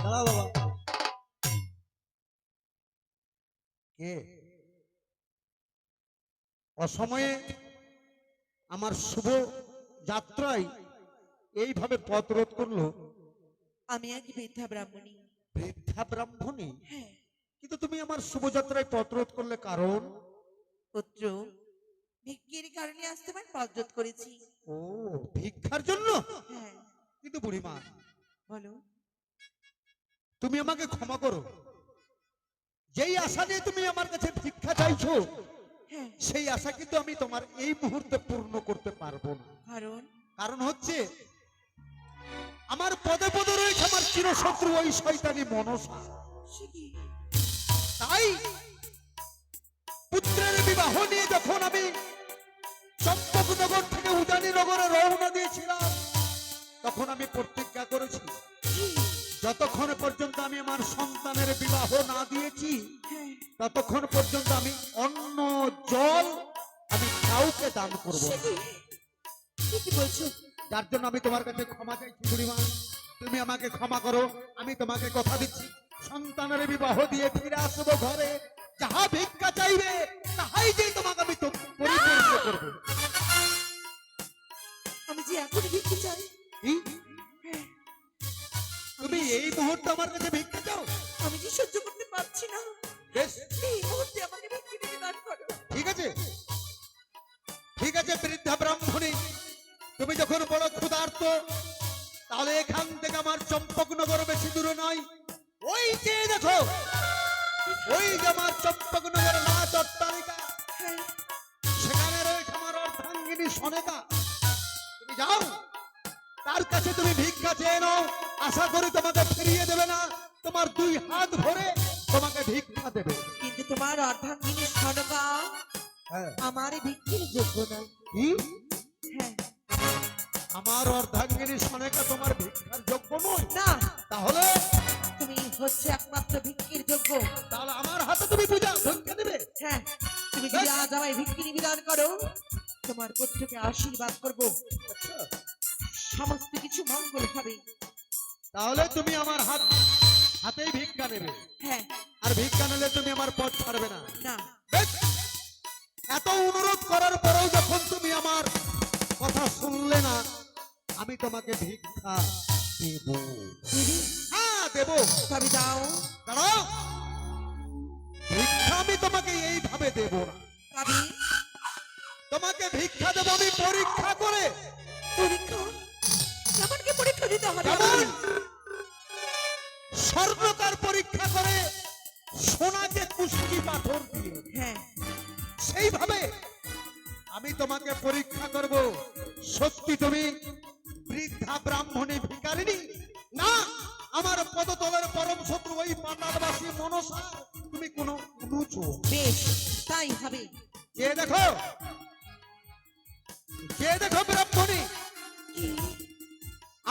দাঁড়াও বাবা। কে অসময়ে আমার শুভ যাত্রায় এইভাবে পথ রোধ করলো? আমি এক বৃদ্ধা ব্রাহ্মণী। বৃদ্ধা ব্রাহ্মণী? হ্যাঁ কিন্তু তুমি আমার শুভযাত্রায় পথ রোধ করলে কারণ? পুত্র, ভিক্ষের কারণে আসতে পার পথরোধ করেছি। ও, ভিক্ষার জন্য? হ্যাঁ। কিন্তু বুড়িমা, বলো। তুমি আমাকে ক্ষমা করো। যেই আশা নিয়ে তুমি আমার কাছে ভিক্ষা চাইছো, হ্যাঁ। সেই আশা কিন্তু আমি তোমার এই মুহূর্তে পূর্ণ করতে পারবো না। কারণ? কারণ হচ্ছে আমার পদে পদে রয়েছে আমার চিরশত্রু ওই শয়তানি মনসা। তাই পুত্রের বিবাহ নিয়ে যখন আমি চম্পকনগর থেকে উজানিনগরে রওনা দিয়েছিলাম, তখন আমি প্রতিজ্ঞা করেছি যতক্ষণ পর্যন্ত আমি আমার সন্তানের বিবাহ না দিয়েছি, ততক্ষণ পর্যন্ত আমি অন্ন জল আমি কাউকে দান করব না। কি বলছো? যার জন্য আমি তোমার কাছে ক্ষমা চাইছি বুড়িমা, তুমি আমাকে ক্ষমা করো। আমি তোমাকে কথা দিচ্ছি, সন্তানের বিবাহ দিয়ে ফিরে আসবো ঘরে, যাহা ভিক্ষা চাইবে তাহাই দিয়ে তোমাকে আমি পরিপূর্ণ করবো। আমি যে এখন ভিক্ষা চাই। তুমি এই মুহূর্তে আমার কাছে ভিক্ষা চাও? আমি যে সহ্য করতে পারছি না। বেশ, এই মুহূর্তে আমাকে ভিক্ষা দিতে দান করো। ঠিক আছে, ঠিক আছে বৃদ্ধা ব্রাহ্মণী, তুমি যখন বড় ক্ষুধার্ত, তাহলে এখান থেকে আমার চম্পকনগর বেশি দূরে নয়। ওই যে দেখো, ওই যে আমার চম্পকনগর নাচ অট্টালিকা, সেখানে রয়েছে আমার অর্ধাঙ্গিনী সনেকা। তুমি যাও, তার কাছে তুমি ভিক্ষা চেয়ে নাও। আশা করি তোমাকে ফিরিয়ে দেবে না, তোমার দুই হাত ভরে তোমাকে ভিক্ষা দেবে। কিন্তু তোমার অর্ধাঙ্গিনী সনেকা আমার ভিক্ষের যোগ্য নয়। কি? হ্যাঁ। আমার অর্ধাঙ্গিনী সনেকা তোমার ভিক্ষার যোগ্য নয়? না। তাহলে তুমি হচ্ছে একমাত্র ভিক্ষের যোগ্য। তাহলে আমার হাতে তুমি পূজা ভিক্ষা দেবে? হ্যাঁ, তুমি যদি আজ আমায় ভিক্ষা নিবেদন করো, তোমার পুত্রকে আশীর্বাদ করবো, সমস্ত কিছু মঙ্গল হবে। তাহলে তুমি আমার হাতেই ভিক্ষা নেবে? হ্যাঁ। আর ভিক্ষা নিলে তুমি আমার পথ ছাড়বে না? না। এত অনুরোধ করার পরেও যখন তুমি আমার কথা শুনলে না, আমি তোমাকে ভিক্ষা দেব। হ্যাঁ দেব। তবে দাও। দাঁড়াও, ভিক্ষা আমি তোমাকে এইভাবে দেব না। তবে তোমাকে ভিক্ষা দেব আমি পরীক্ষা করে। পরীক্ষা? আমাকে পরীক্ষা দিতে হবে? স্বর্ণকার পরীক্ষা করে সোনাকে কুষ্টি পাথর দিয়ে, হ্যাঁ, সেইভাবে আমি তোমাকে পরীক্ষা করব। সত্যি তুমি বৃদ্ধা ব্রাহ্মণী ভিখারিণী না আমার পদতলের পরম শত্রু ওই পাতালবাসী মনসা তুমি কোন অনুচো? বেশ, তাই হবে। কে দেখো, কে দেখো ব্রাহ্মণী,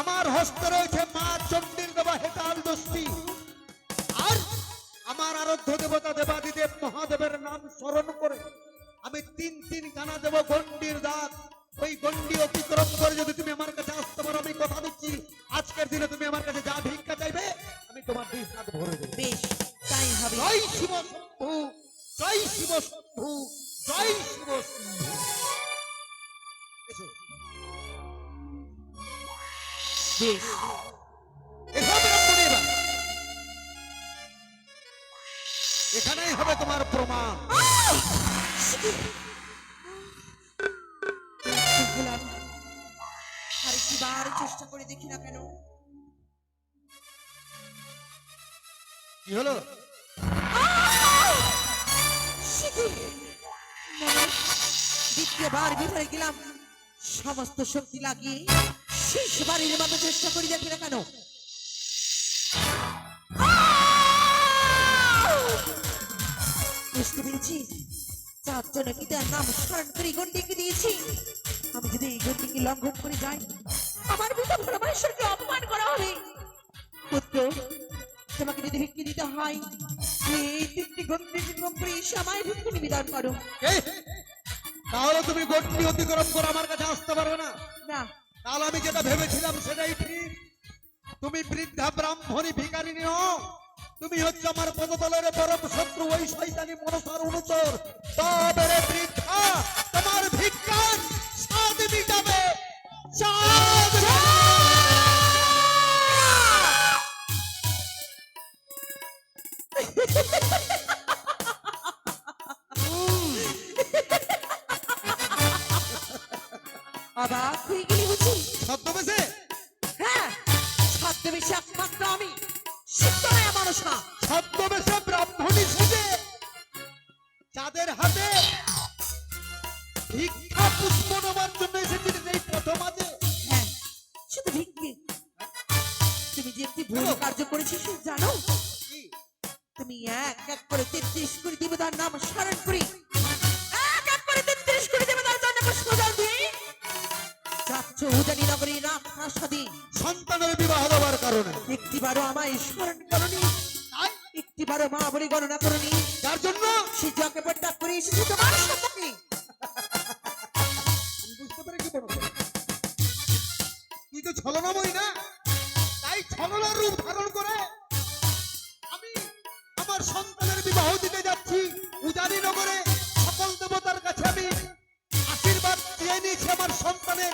আমার হস্তে রয়েছে মা চণ্ডীর দেওয়া হেতাল দস্তি। আর আমার আরাধ্য দেবতা দেবাদিদেব মহাদেবের নাম স্মরণ করে আমি তিন তিন গানা দেব গন্ডির দাঁত। ওই গন্ডি অতিক্রম করে যদি তুমি আমার কাছে আসতে পারো, আমি কথা দিচ্ছি আজকের দিনে তুমি আমার কাছে যা ভিক্ষা চাইবে আমি তোমার দুই হাত ভরে দেব। বেশ, তাই হবে। জয় শিব শম্ভু, জয় শিব শম্ভু, জয় শিব শম্ভু। এসো, বেশ, এসো ব্রাহ্মণী, এবার এখানেই হবে তোমার প্রমাণ। আরেকবার চেষ্টা করে দেখি না কেন? কি হলো? দ্বিতীয়বার বিফলে গেলাম। সমস্ত শক্তি লাগিয়ে শেষবারের মতো চেষ্টা করে দেখি না কেন? বুঝতে পেরেছি, চারজন পিতার নাম স্মরণ করে গন্ডিকে দিয়েছি। আমি যদি এই গন্ডিকে লঙ্ঘন করে যাই, আমার পিতা পরমেশ্বরকে অপমান করা হবে। পুত্র, তোমাকে যদি ভিক্ষা দিতে হয়, এই তিনটি গন্ডি অতিক্রম করে এসে আমায় ভিক্ষা নিবেদন করো। তাহলে তুমি গন্ডি অতিক্রম করে আমার কাছে আসতে পারবে না? না। তাহলে আমি যেটা ভেবেছিলাম সেটাই ঠিক। তুমি বৃদ্ধা ব্রাহ্মণ ব্রাহ্মণী ভিখারিনী নও, তুমি হচ্ছে আমার পদতলের পরম শত্রু, ওই শয়তানি মনসার অনুচর। তবে রে বৃদ্ধা, তোমার ভিক্ষার স্বাদ মিটাবে চাঁদ। অবাক হয়ে গেলি বুঝি? ছদ্মবেশে হ্যাঁ, ছদ্মবেশে একমাত্র আমি শীতলায় মানুষা। ছদ্মবেশে ব্রাহ্মণী সেজে যাদের হাতে ভিক্ষা পুষ্প নেওয়ার জন্য এসেছিলেন এই প্রথম আজে। হ্যাঁ, শুধু ভিক্ষে। তুমি যে একটি ভুল কার্য করেছিস জানো? তুমি এক এক করে 33 কোটি দেবতার নাম স্মরণ করি, এক এক করে 33 কোটি দেবতার জন্য পুষ্প জল দিয়ে যাচ্ছ উজানি নগরী রাম প্রাসাদে। সন্তানের বিবাহ দেওয়ার কারণে একটিবারও আমায় স্মরণ করনি, তাই একটিবারও মা বলে গণনা করনি। যার জন্য সে যাকে প্রত্যাগ করে এসেছে তোমার সম্মুখে। আমি বুঝতে পেরেছি বড় ভাই। তুই তো ছলনাময়ী না, তাই ছলনার রূপ ধারণ করে আমি আমার সন্তানের বিবাহ দিতে যাচ্ছি উজানি নগরে। সকল দেবতার কাছে আমি আশীর্বাদ চেয়ে নিয়েছি আমার সন্তানের,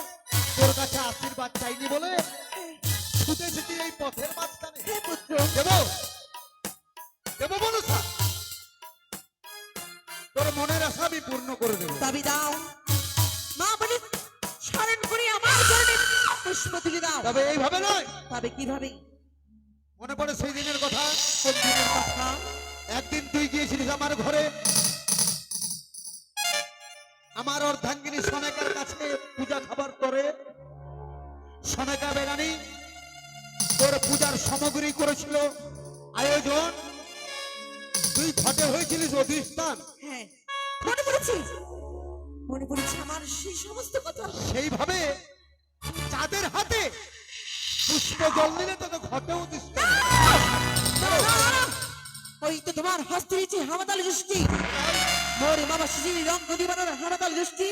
তোর কাছে আশীর্বাদ চাইনি বলে ছুটে এসেছি এই পথের মাঝখানে। হে পুত্র, দেব দেব মনসা, তোর মনের আশা আমি পূর্ণ করে দেবো। তবে দাও মা বলে স্মরণ করি আমার চরণে পুষ্প তুলে দাও। তবে এইভাবে নয়, তবে কিভাবে? মনে পড়ে সেই দিনের কথা? কোন দিনের কথা? একদিন তুই গিয়েছিলিস আমার ঘরে আমার অর্ধাঙ্গিনী সনেকার কাছে পূজা খাবার করে। সনেকা বেরানি তোর পূজার সামগ্রী করেছিল আয়োজন, তুই ঘটে হয়েছিলিস অধিষ্ঠান। হ্যাঁ, মনে পড়েছে, মনে পড়েছে আমার সেই সমস্ত কথা। সেইভাবে যাদের হাতে পুষ্প জল নিলে তোকে ঘটে অধিষ্ঠান। না, না, না, ওই তো তোমার হস্তে নিচে হামাতাল দৃষ্টি, মোরে বাবা শিশির রঙ দিবানোর হামাতাল দৃষ্টি।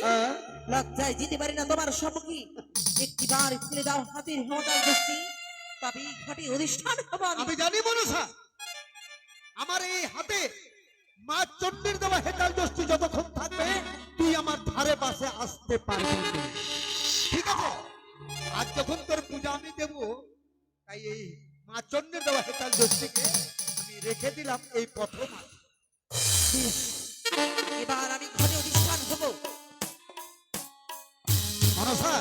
লজ্জায় যেতে পারি না তোমার সম্মুখে, একটিবার ফেলে দাও হাতের হামাতাল দৃষ্টি, তবে ঘটে অধিষ্ঠান হব আমি। আমি জানি মনসা, আমার এই হাতে মা চণ্ডীর দেওয়া হেতাল দোষটি যতক্ষণ থাকবে তুই আমার ধারে পাশে আসতে পারবি না। ঠিক আছে, আজ যখন তোর পূজা আমি দেব, তাই এই মা চণ্ডীর দেওয়া হেতাল দোষটিকে আমি রেখে দিলাম এই প্রথম আজ। বেশ, এবার আমি ঘটে অধিষ্ঠান হব। মনসা,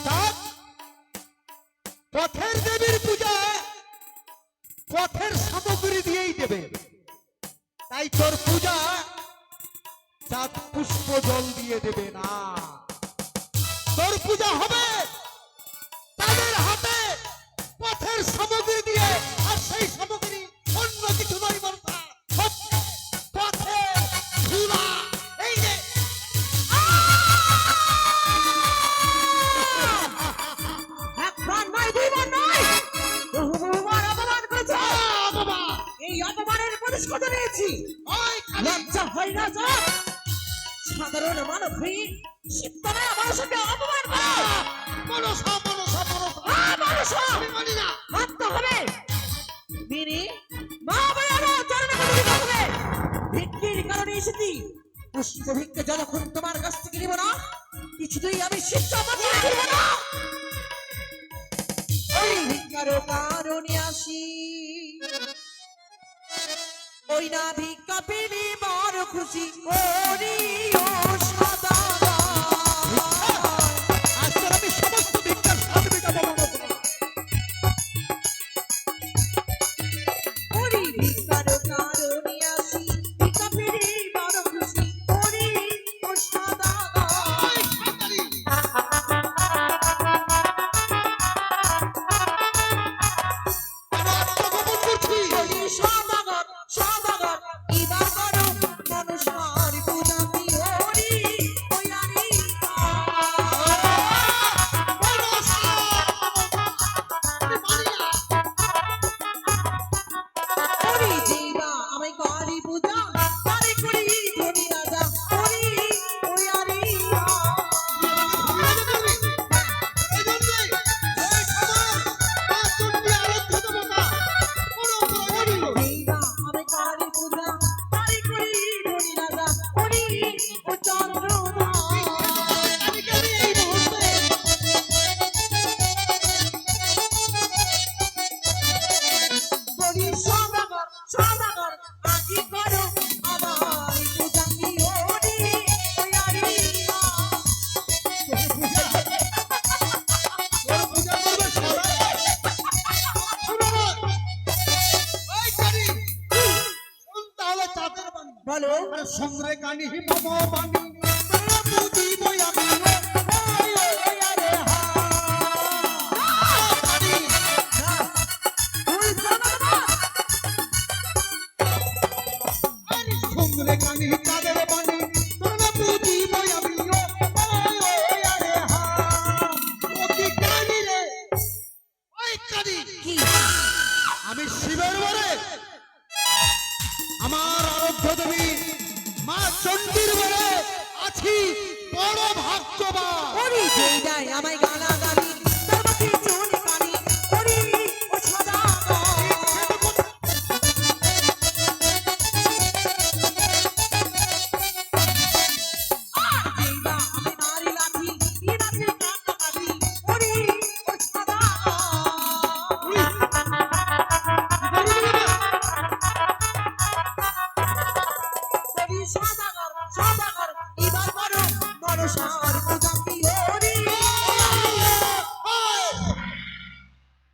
যাক, পথের দেবীর পূজা পথের সামগ্রী দিয়েই দেবে, তাই তোর পূজা চাঁদ পুষ্প জল দিয়ে দেবে না। তোর পূজা হবে তাদের হাতে পথের সামগ্রী দিয়ে, আর সেই সামগ্রী অন্য কিছু নয় মনসা, হচ্ছে পথের ধুলা। এই যে এক প্রাণ নয়, দুই বার নয়, বহু বহুবার অপমান করেছে। বাবা, এই অপমানের প্রতিশোধ নিয়েছি। ওই খালি লজ্জা হয় না যা? সাধারণ মানব হয়ে শীতলায় আমার সাথে অপমান করা। মনসা মনসা মনসা, মানুষা আমি মানি না। মানতে হবে। মেনে মা বলে চরণে পতিত হবে। ভিক্ষির কারণে এসেছি, পুষ্প ভিক্ষে যতক্ষণ তোমার কাছ থেকে নিব না, কিছুতেই আমি শিক্ষা মাত্র করব না। ওই ভিক্ষার কারণে আসি, ওই না ভিক্ষা পেলে বড় খুশি করি ও সদা। আজ তোর আমি সমস্ত ভিক্ষার স্বাদ মেটাবো মনসা। ওরে ভিক্ষার কারণে আসি, ভিক্ষা পেলে বড় খুশি করি ও সদা। ওই খালি কেন আত্মগোপন করছিস? বলি সদাগর সদাগর, এবার করো মনসার পূজা কি হরি ওই কানি মম বাণী তোরা বুঝিব আমি ওই ওই আরে হা কানি তুই জানো না আরে শুনলে কানি কাদের বাণী তোরা বুঝিব আমি ওই ওই আরে হা ও কি কানি রে ওই কানি কি আমি শিবের বরে আমার আরাধ্য দেবী মা চণ্ডীর বরে আছি বড় ভাগ্যবান ওরে যেই যায় আমায় গালা গালি তোর মাঝে চুনি কানি ওরে ও সাদা যেই বা আমি নারী লাঠি ই নাচে কাটা কাটি ওরে ও সাদা ওরে সাদাগর এবার বড় বড় সার পূজা কি ওরে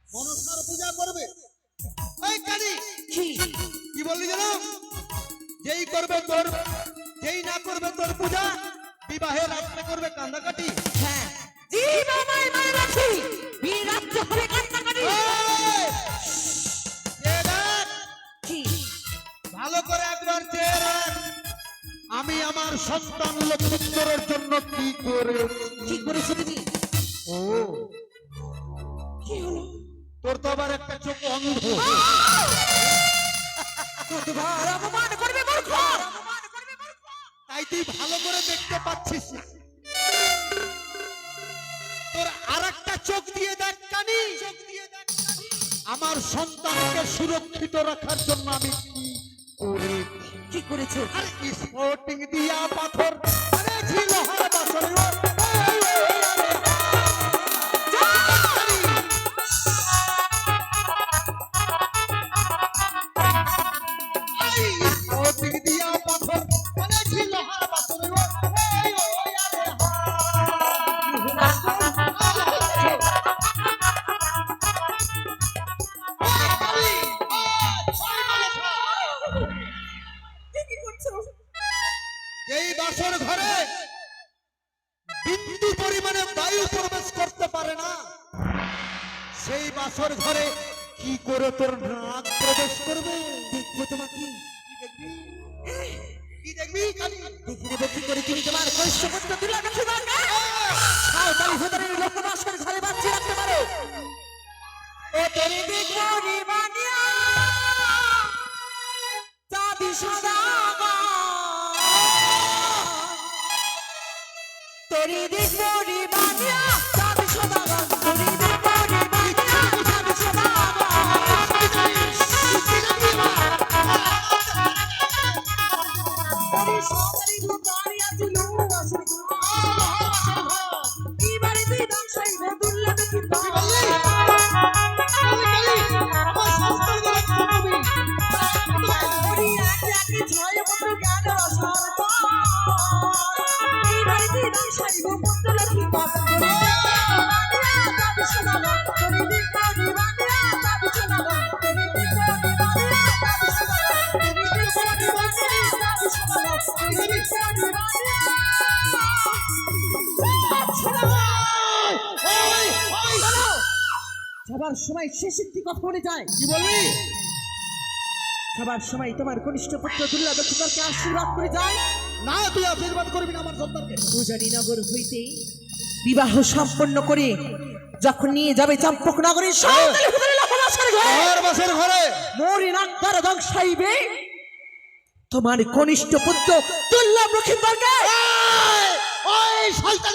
মনসার পূজা করবে এই কালী কি কি বললি জানো যেই করবে তোর যেই না করবে তোর পূজা বিবাহের রাত্রে করবে কান্দাকাটি হ্যাঁ জীব আমায় মায় রাখি বিরাজ্য হবে কান্নাকাটি এই! এ দেখ, কি ভালো করে একবার চেয়ে রাখ আমি আমার সন্তান লক্ষ্মীশ্বরের জন্য কি করে কি করেছো তুমি ও কি হলো তোর তো আবার একটা চোখ অন্ধ কতবার অপমান করবে মূর্খ তাই তুই ভালো করে দেখতে পাচ্ছিস না। তোর আরেকটা চোখ দিয়ে দেখ কানি আমার সন্তানকে সুরক্ষিত রাখার জন্য আমি কি করেছি কি করেছো আর স্পোর্টিং দিয়া পাথর আরে ছিল হার বাসর স্পোর্টিং দিয়া পাথর আরে ছিল হার বাসর কি করছো এই বাসর ঘরে বিন্দু পরিমাণে বায়ু প্রবেশ করতে পারে না সেই বাসর ঘরে কি করে তোর নাক প্রবেশ করবে দেখবো তোমাকে কি দেখবি কি দেখবি কালী দেখে নেবো কি করে তুমি তোমার কষ্ট করতে দিলে নাকি বাঙ্গা সাঁওতালি ভেতরের লোকবাসের ঘরে বাঁচিয়ে রাখতে পারো ও তোরে দেখবো রে বানিয়া চাঁদি সাদা তোরে দেখবো রে বানিয়া চাঁদি সাদা তোরে দেখবো রে বানিয়া চাঁদি সাদা ওরে সাঁওতালি ভেতরে আছে লোকবাসের ঘর এই বাড়িতে দামসাই ভেদুল্লা দেখি ওরে একে একে ছয় পুত্র জ্ঞান রসার এই বাড়িতে দামসাই ভেদুল্লা দেখি সবার সময় শেষ একটি কথা মনে যায় কি বলবি সবার সময় তোমার কনিষ্ঠ পুত্র দুর্লভ দক্ষিণকে আশীর্বাদ করে যায় না তুই আশীর্বাদ করবি না আমার সন্তানকে পূজারীনগর হইতে বিবাহ সম্পন্ন করে যখন নিয়ে যাবে চম্পক নগরের সাঁওতালি ভেতরে লোকবাসের ঘরে আমার বাসর ঘরে মোরি নাকদার ধ্বংসাইবে তোমার কনিষ্ঠ পুত্র দুর্লভ লক্ষ্মীন্দরকে ওই শয়তান